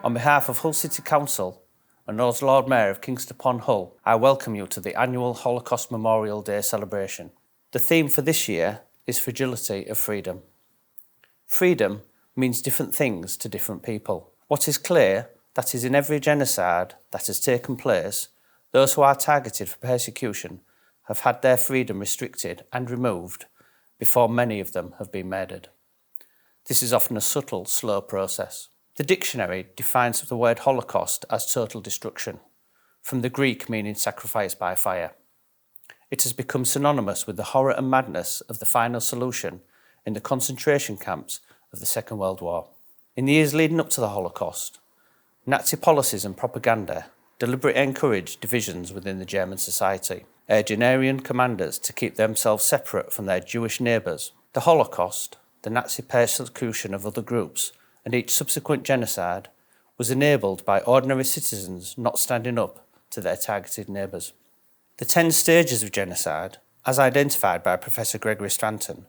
On behalf of Hull City Council and as Lord Mayor of Kingston upon Hull, I welcome you to the annual Holocaust Memorial Day celebration. The theme for this year is Fragility of Freedom. Freedom means different things to different people. What is clear, that is in every genocide that has taken place, those who are targeted for persecution have had their freedom restricted and removed before many of them have been murdered. This is often a subtle, slow process. The dictionary defines the word Holocaust as total destruction, from the Greek meaning sacrifice by fire. It has become synonymous with the horror and madness of the final solution in the concentration camps of the Second World War. In the years leading up to the Holocaust, Nazi policies and propaganda deliberately encouraged divisions within the German society, urging Aryan commanders to keep themselves separate from their Jewish neighbours. The Holocaust, the Nazi persecution of other groups, and each subsequent genocide was enabled by ordinary citizens not standing up to their targeted neighbours. The 10 stages of genocide, as identified by Professor Gregory Stranton,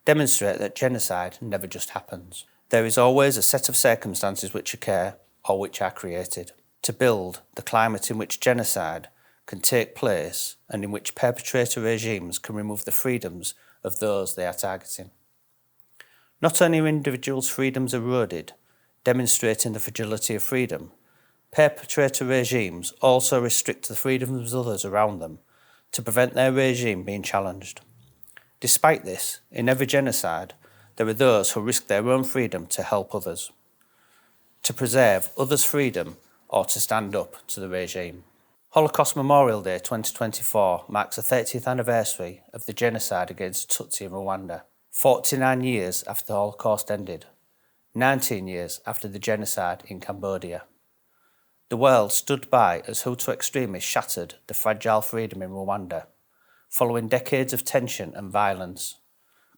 demonstrate that genocide never just happens. There is always a set of circumstances which occur or which are created to build the climate in which genocide can take place and in which perpetrator regimes can remove the freedoms of those they are targeting. Not only are individuals' freedoms eroded, demonstrating the fragility of freedom, perpetrator regimes also restrict the freedoms of others around them to prevent their regime being challenged. Despite this, in every genocide, there are those who risk their own freedom to help others, to preserve others' freedom or to stand up to the regime. Holocaust Memorial Day 2024 marks the 30th anniversary of the genocide against Tutsi in Rwanda. 49 years after the Holocaust ended, 19 years after the genocide in Cambodia. The world stood by as Hutu extremists shattered the fragile freedom in Rwanda, following decades of tension and violence,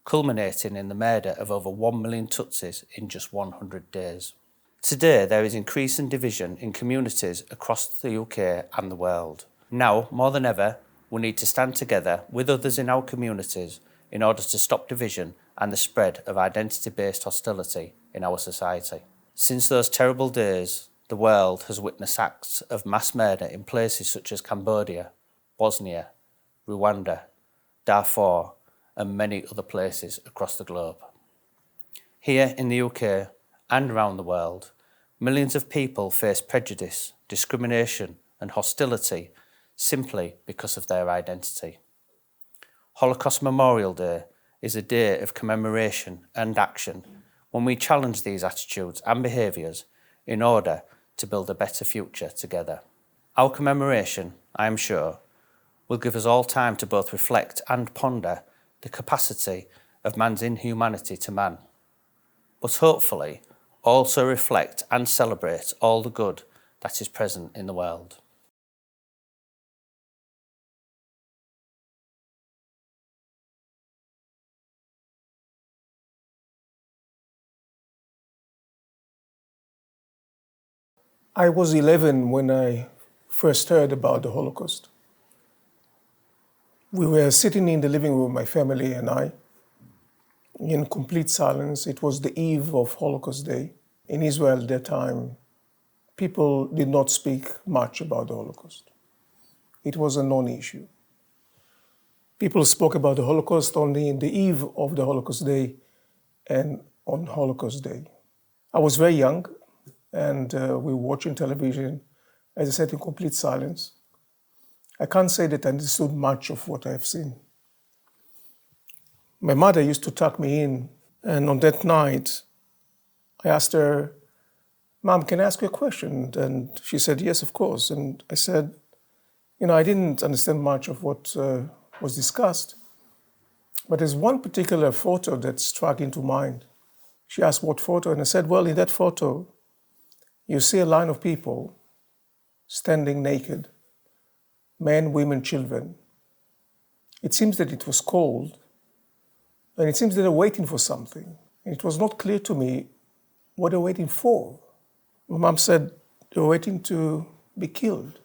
culminating in the murder of over 1 million Tutsis in just 100 days. Today, there is increasing division in communities across the UK and the world. Now, more than ever, we need to stand together with others in our communities in order to stop division and the spread of identity-based hostility in our society. Since those terrible days, the world has witnessed acts of mass murder in places such as Cambodia, Bosnia, Rwanda, Darfur, and many other places across the globe. Here in the UK and around the world, millions of people face prejudice, discrimination, and hostility simply because of their identity. Holocaust Memorial Day is a day of commemoration and action when we challenge these attitudes and behaviours in order to build a better future together. Our commemoration, I am sure, will give us all time to both reflect and ponder the capacity of man's inhumanity to man, but hopefully also reflect and celebrate all the good that is present in the world. I was 11 when I first heard about the Holocaust. We were sitting in the living room, my family and I, in complete silence. It was the eve of Holocaust Day. In Israel at that time, people did not speak much about the Holocaust. It was a non-issue. People spoke about the Holocaust only in the eve of the Holocaust Day and on Holocaust Day. I was very young, and we were watching television, as I said, in complete silence. I can't say that I understood much of what I've seen. My mother used to tuck me in, and on that night, I asked her, "Mom, can I ask you a question?" And she said, "Yes, of course." And I said, I didn't understand much of what was discussed, but there's one particular photo that struck into mind. She asked what photo, and I said, well, in that photo, you see a line of people standing naked, men, women, children. It seems that it was cold, and it seems that they're waiting for something. And it was not clear to me what they're waiting for. My mom said, they're waiting to be killed.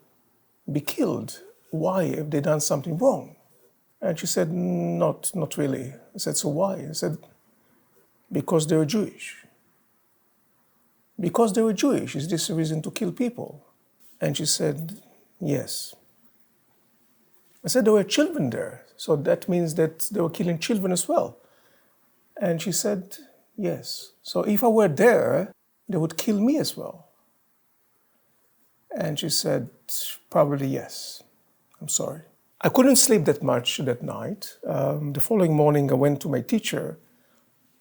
Be killed? Why? Have they done something wrong? And she said, not really. I said, so why? I said, because they're Jewish. because they were Jewish, is this a reason to kill people? And she said, yes. I said, there were children there, so that means that they were killing children as well. And she said, yes. So if I were there, they would kill me as well. And she said, probably yes. I'm sorry. I couldn't sleep that much that night. The following morning, I went to my teacher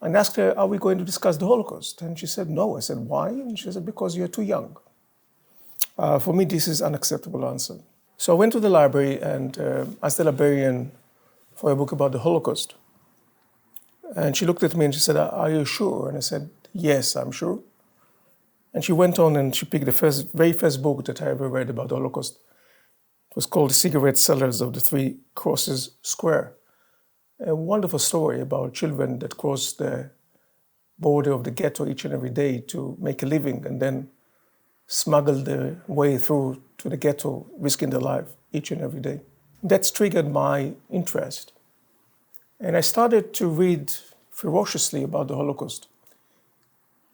and asked her, are we going to discuss the Holocaust? And she said, no. I said, why? And she said, because you're too young. For me, this is an unacceptable answer. So I went to the library and asked the librarian for a book about the Holocaust. And she looked at me and she said, are you sure? And I said, yes, I'm sure. And she went on and she picked the very first book that I ever read about the Holocaust. It was called The Cigarette Sellers of the Three Crosses Square. A wonderful story about children that crossed the border of the ghetto each and every day to make a living and then smuggled their way through to the ghetto, risking their life each and every day. That's triggered my interest. And I started to read ferociously about the Holocaust.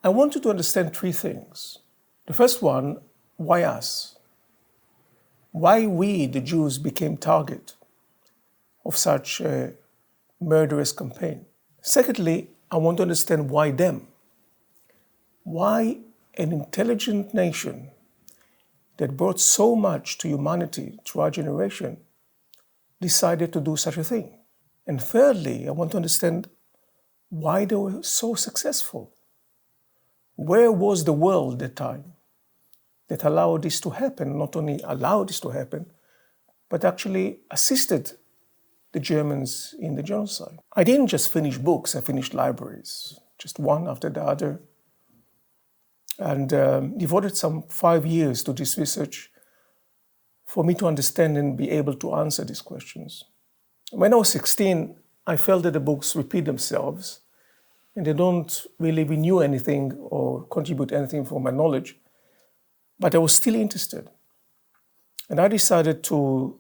I wanted to understand three things. The first one, why us? Why we, the Jews, became target of such a murderous campaign. Secondly, I want to understand why them. Why an intelligent nation that brought so much to humanity through our generation decided to do such a thing. And thirdly, I want to understand why they were so successful. Where was the world at that time that allowed this to happen? Not only allowed this to happen, but actually assisted the Germans in the genocide. I didn't just finish books, I finished libraries, just one after the other, and devoted some 5 years to this research for me to understand and be able to answer these questions. When I was 16, I felt that the books repeat themselves and they don't really renew anything or contribute anything for my knowledge, but I was still interested. And I decided to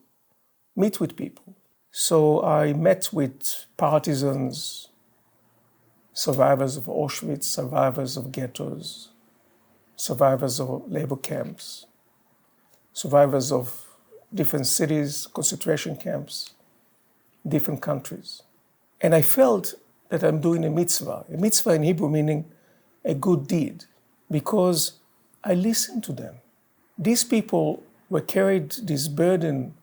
meet with people. So I met with partisans, survivors of Auschwitz, survivors of ghettos, survivors of labor camps, survivors of different cities, concentration camps, different countries. And I felt that I'm doing a mitzvah in Hebrew meaning a good deed, because I listened to them. These people were carried this burden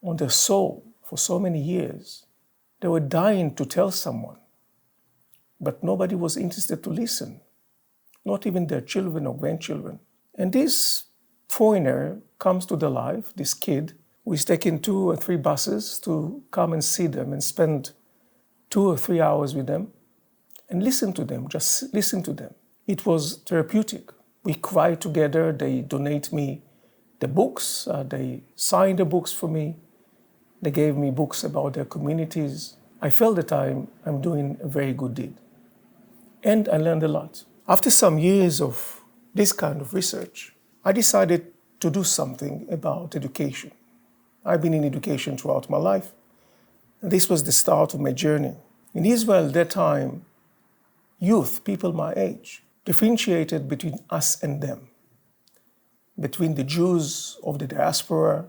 on their soul for so many years. They were dying to tell someone, but nobody was interested to listen, not even their children or grandchildren. And this foreigner comes to their life, this kid, who is taking 2 or 3 buses to come and see them and spend 2 or 3 hours with them and listen to them, just listen to them. It was therapeutic. We cry together, they donate me the books, they sign the books for me, they gave me books about their communities. I felt that I'm doing a very good deed. And I learned a lot. After some years of this kind of research, I decided to do something about education. I've been in education throughout my life, and this was the start of my journey. In Israel at that time, youth, people my age, differentiated between us and them, between the Jews of the diaspora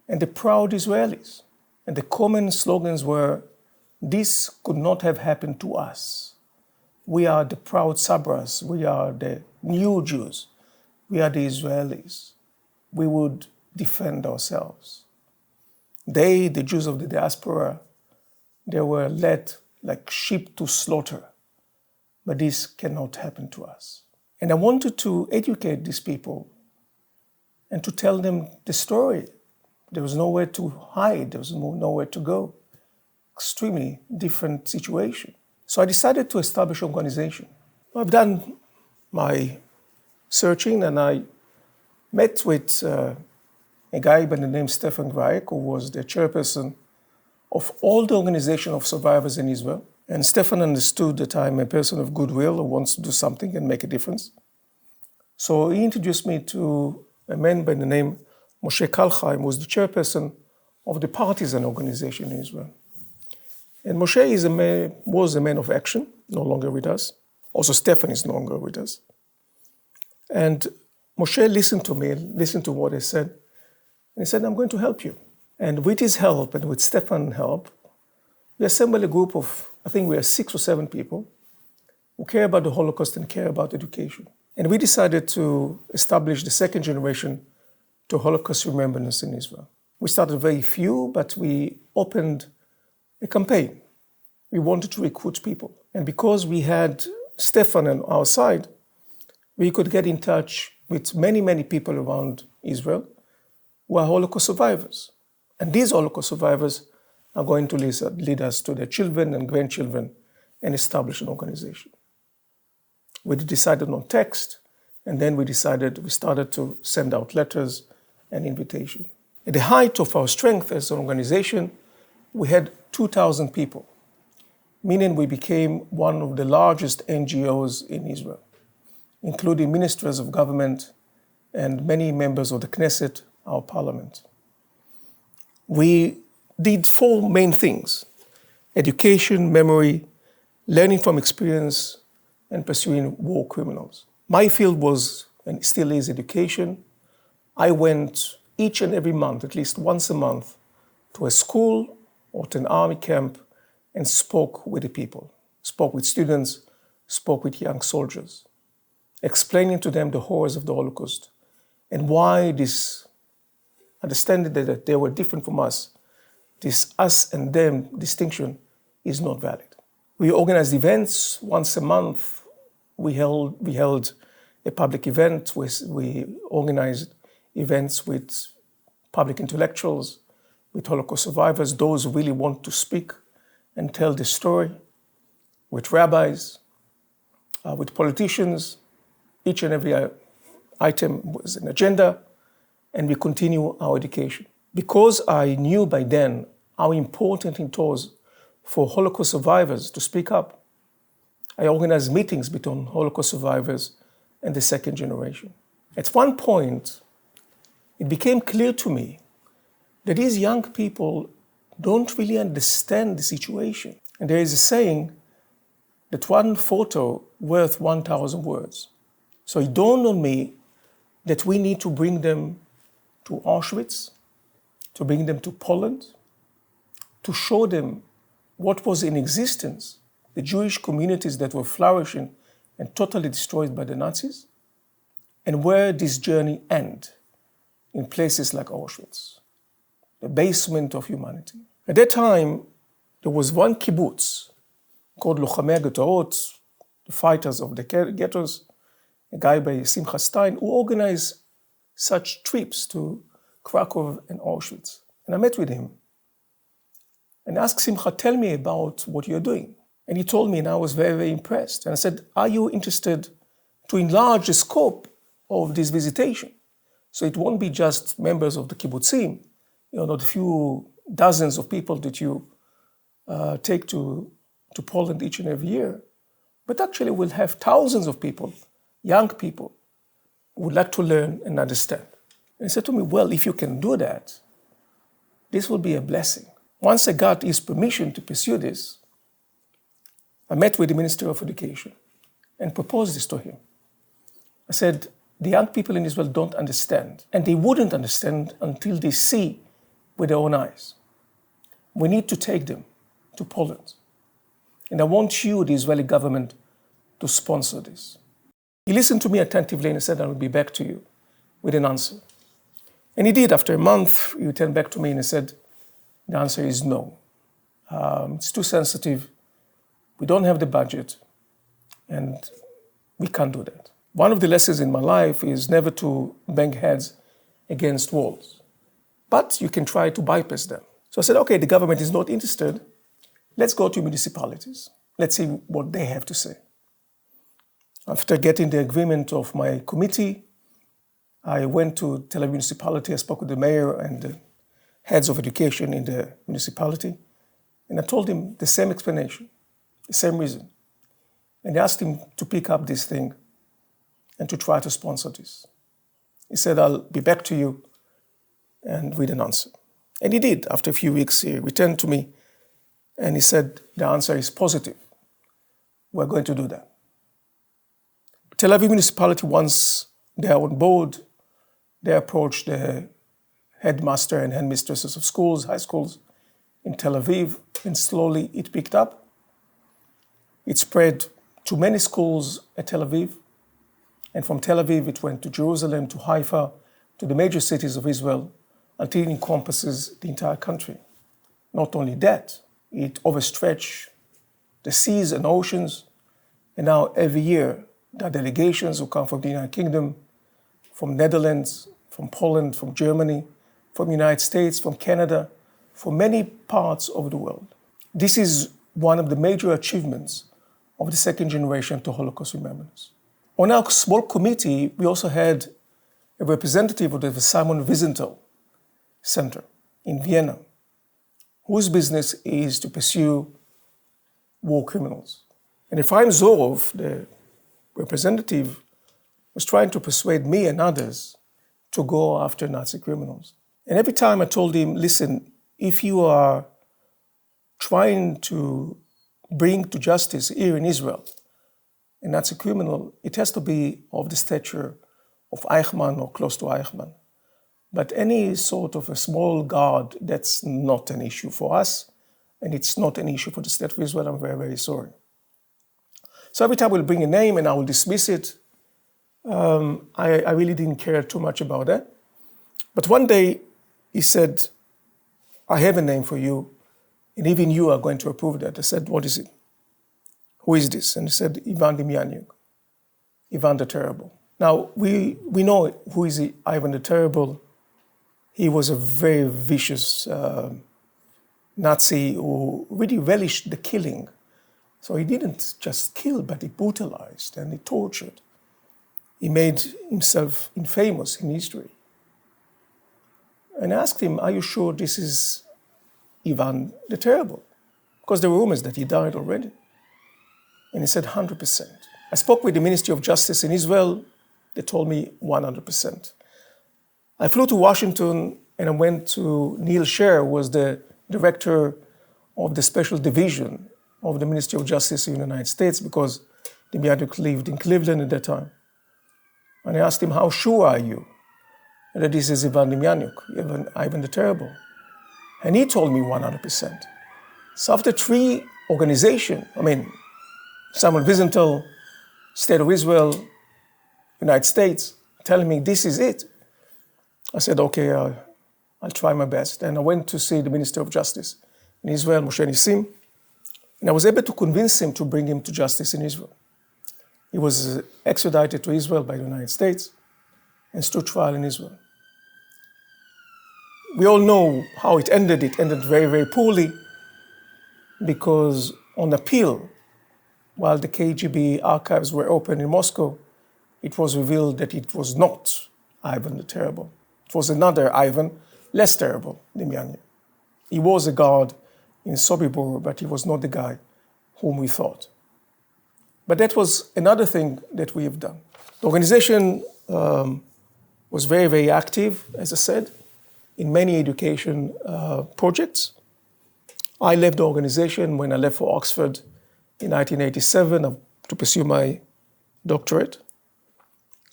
and the proud Israelis. And the common slogans were, this could not have happened to us. We are the proud Sabras, we are the new Jews, we are the Israelis. We would defend ourselves. They, the Jews of the diaspora, they were led like sheep to slaughter. But this cannot happen to us. And I wanted to educate these people and to tell them the story. There was nowhere to hide, there was nowhere to go. Extremely different situation. So I decided to establish an organization. I've done my searching and I met with a guy by the name Stefan Greik, who was the chairperson of all the organization of survivors in Israel. And Stefan understood that I'm a person of goodwill who wants to do something and make a difference. So he introduced me to a man by the name Moshe Kalchaim, who was the chairperson of the partisan organization in Israel. And Moshe was a man of action, no longer with us. Also, Stefan is no longer with us. And Moshe listened to me, listened to what I said, and he said, I'm going to help you. And with his help and with Stefan's help, we assembled a group of, I think we are 6 or 7 people who care about the Holocaust and care about education. And we decided to establish the second generation to Holocaust remembrance in Israel. We started very few, but we opened a campaign. We wanted to recruit people. And because we had Stefan on our side, we could get in touch with many, many people around Israel who are Holocaust survivors. And these Holocaust survivors are going to lead us to their children and grandchildren and establish an organization. We decided on text, and then we started to send out letters and invitation. At the height of our strength as an organization, we had 2,000 people, meaning we became one of the largest NGOs in Israel, including ministers of government and many members of the Knesset, our parliament. We did 4 main things: education, memory, learning from experience, and pursuing war criminals. My field was, and still is, education. I went each and every month, at least once a month, to a school or to an army camp and spoke with the people, spoke with students, spoke with young soldiers, explaining to them the horrors of the Holocaust and why this understanding that they were different from us, this us and them distinction is not valid. We organized events once a month. We held a public event. We organized events with public intellectuals, with Holocaust survivors, those who really want to speak and tell the story, with rabbis, with politicians. Each and every item was an agenda, and we continue our education. Because I knew by then how important it was for Holocaust survivors to speak up, I organized meetings between Holocaust survivors and the second generation. At one point, it became clear to me that these young people don't really understand the situation. And there is a saying that one photo worth 1,000 words. So it dawned on me that we need to bring them to Auschwitz, to bring them to Poland, to show them what was in existence, the Jewish communities that were flourishing and totally destroyed by the Nazis, and where this journey ends, in places like Auschwitz, the basement of humanity. At that time, there was one kibbutz called Lochamei HaGetoot, the fighters of the ghettos, a guy by Simcha Stein, who organized such trips to Krakow and Auschwitz. And I met with him and asked Simcha, tell me about what you're doing. And he told me, and I was very, very impressed. And I said, are you interested to enlarge the scope of this visitation? So it won't be just members of the kibbutzim, not a few dozens of people that you take to Poland each and every year, but actually we'll have thousands of people, young people, who would like to learn and understand. And he said to me, well, if you can do that, this will be a blessing. Once I got his permission to pursue this, I met with the Minister of Education and proposed this to him. I said, the young people in Israel don't understand, and they wouldn't understand until they see with their own eyes. We need to take them to Poland. And I want you, the Israeli government, to sponsor this. He listened to me attentively and said, I will be back to you with an answer. And he did. After a month, he returned back to me and he said, the answer is no. It's too sensitive. We don't have the budget, and we can't do that. One of the lessons in my life is never to bang heads against walls, but you can try to bypass them. So I said, okay, the government is not interested. Let's go to municipalities. Let's see what they have to say. After getting the agreement of my committee, I went to Tel Aviv municipality. I spoke with the mayor and the heads of education in the municipality, and I told him the same explanation, the same reason. And I asked him to pick up this thing and to try to sponsor this. He said, I'll be back to you and with an answer. And he did. After a few weeks, he returned to me and he said, the answer is positive. We're going to do that. Tel Aviv municipality wants They are on board. They approach the headmaster and headmistresses of schools, high schools in Tel Aviv, and slowly it picked up. It spread to many schools at Tel Aviv, and from Tel Aviv it went to Jerusalem, to Haifa, to the major cities of Israel, until it encompasses the entire country. Not only that, it overstretched the seas and oceans, and now every year there are delegations who come from the United Kingdom, from Netherlands, from Poland, from Germany, from the United States, from Canada, from many parts of the world. This is one of the major achievements of the second generation to Holocaust remembrance. On our small committee, we also had a representative of the Simon Wiesenthal Center in Vienna, whose business is to pursue war criminals. And Ephraim Zorov, the representative, was trying to persuade me and others to go after Nazi criminals. And every time I told him, listen, if you are trying to bring to justice here in Israel a Nazi criminal, it has to be of the stature of Eichmann or close to Eichmann. But any sort of a small guard, that's not an issue for us, and it's not an issue for the state of Israel. I'm very, very sorry. So every time we'll bring a name and I will dismiss it, I really didn't care too much about that. But one day he said, I have a name for you, and even you are going to approve that. I said, what is it? Who is this? And he said, Ivan Demyanyuk, Ivan the Terrible. Now, we know who is Ivan the Terrible. He was a very vicious Nazi who really relished the killing. So he didn't just kill, but he brutalized and he tortured. He made himself infamous in history. And I asked him, are you sure this is Ivan the Terrible? Because there were rumors that he died already. And he said 100%. I spoke with the Ministry of Justice in Israel. They told me 100%. I flew to Washington and I went to Neil Sher, who was the director of the special division of the Ministry of Justice in the United States, because Demyanyuk lived in Cleveland at that time. And I asked him, how sure are you that this is Ivan Demyanyuk, Ivan the Terrible? And he told me 100%. So after 3 organizations, Simon Wiesenthal, State of Israel, United States, telling me this is it, I said, okay, I'll try my best. And I went to see the Minister of Justice in Israel, Moshe Nissim, and I was able to convince him to bring him to justice in Israel. He was extradited to Israel by the United States and stood trial in Israel. We all know how it ended. It ended very, very poorly, because on appeal, while the KGB archives were open in Moscow, it was revealed that it was not Ivan the Terrible. It was another Ivan, less terrible, Demyanyuk. He was a guard in Sobibor, but he was not the guy whom we thought. But that was another thing that we have done. The organization was very, very active, as I said, in many education projects. I left the organization when I left for Oxford in 1987 to pursue my doctorate.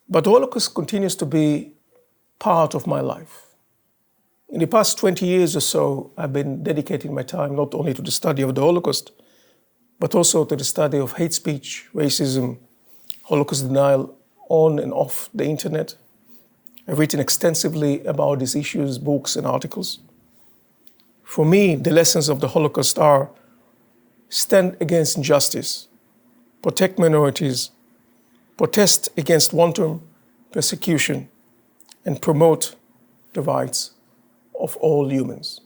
But the Holocaust continues to be part of my life. In the past 20 years or so, I've been dedicating my time not only to the study of the Holocaust, but also to the study of hate speech, racism, Holocaust denial on and off the internet. I've written extensively about these issues, books and articles. For me, the lessons of the Holocaust are: stand against injustice, protect minorities, protest against wanton persecution, and promote the rights of all humans.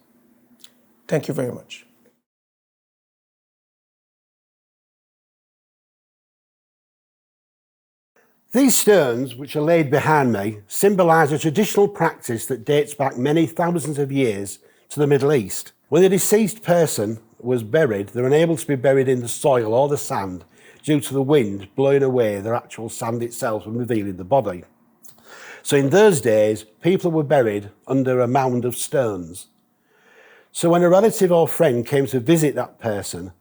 Thank you very much. These stones, which are laid behind me, symbolise a traditional practice that dates back many thousands of years to the Middle East. When a deceased person was buried, they were unable to be buried in the soil or the sand due to the wind blowing away the actual sand itself and revealing the body. So in those days, people were buried under a mound of stones. So when a relative or friend came to visit that person,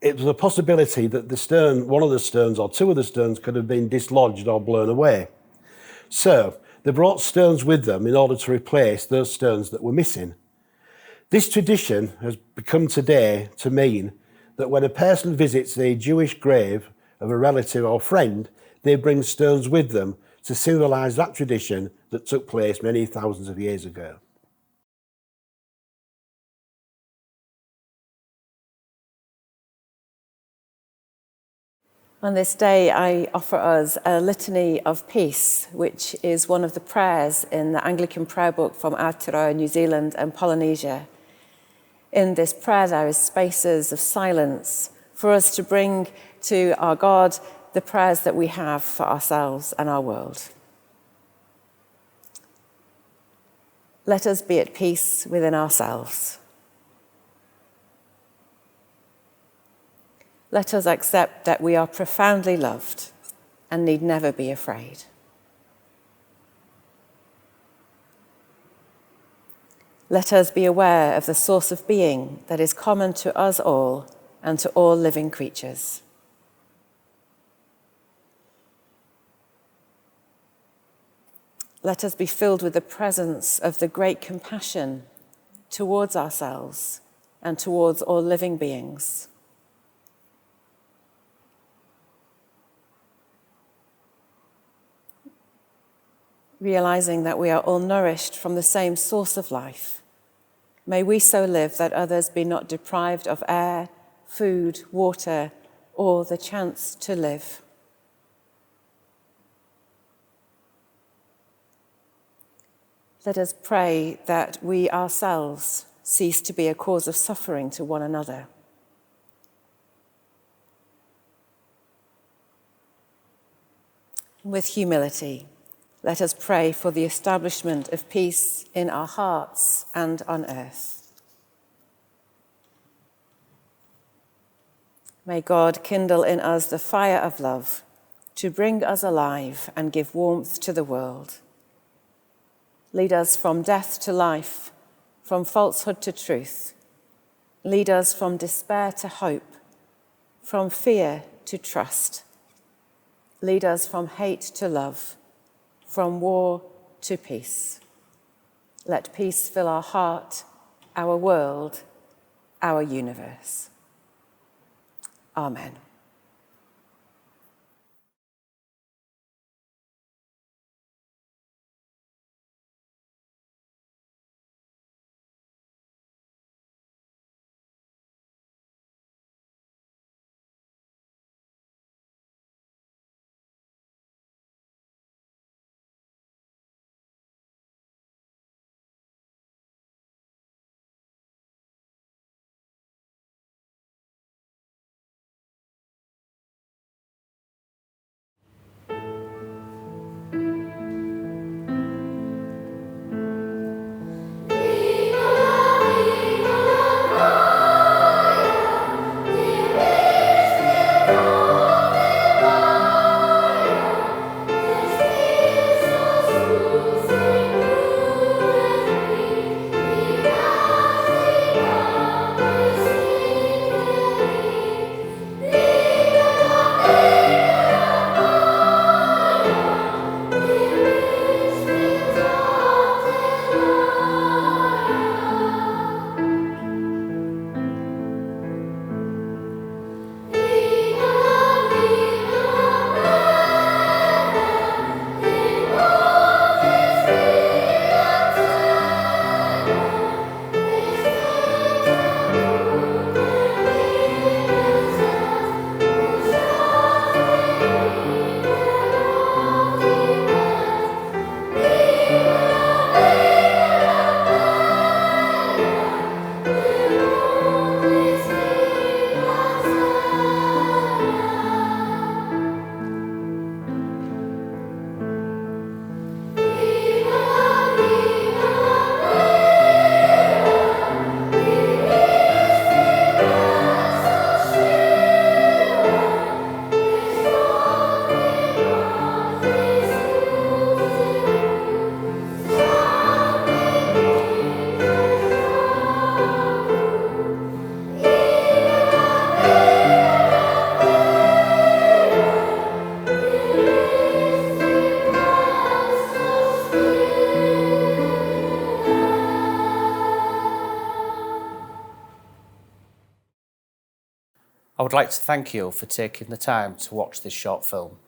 it was a possibility that the stone, one of the stones or two of the stones, could have been dislodged or blown away. So they brought stones with them in order to replace those stones that were missing. This tradition has become today to mean that when a person visits a Jewish grave of a relative or friend, they bring stones with them to symbolise that tradition that took place many thousands of years ago. On this day, I offer us a litany of peace, which is one of the prayers in the Anglican prayer book from Aotearoa, New Zealand and Polynesia. In this prayer, there is spaces of silence for us to bring to our God the prayers that we have for ourselves and our world. Let us be at peace within ourselves. Let us accept that we are profoundly loved and need never be afraid. Let us be aware of the source of being that is common to us all and to all living creatures. Let us be filled with the presence of the great compassion towards ourselves and towards all living beings. Realizing that we are all nourished from the same source of life, may we so live that others be not deprived of air, food, water, or the chance to live. Let us pray that we ourselves cease to be a cause of suffering to one another. With humility, let us pray for the establishment of peace in our hearts and on earth. May God kindle in us the fire of love to bring us alive and give warmth to the world. Lead us from death to life, from falsehood to truth. Lead us from despair to hope, from fear to trust. Lead us from hate to love, from war to peace. Let peace fill our heart, our world, our universe. Amen. I would like to thank you for taking the time to watch this short film.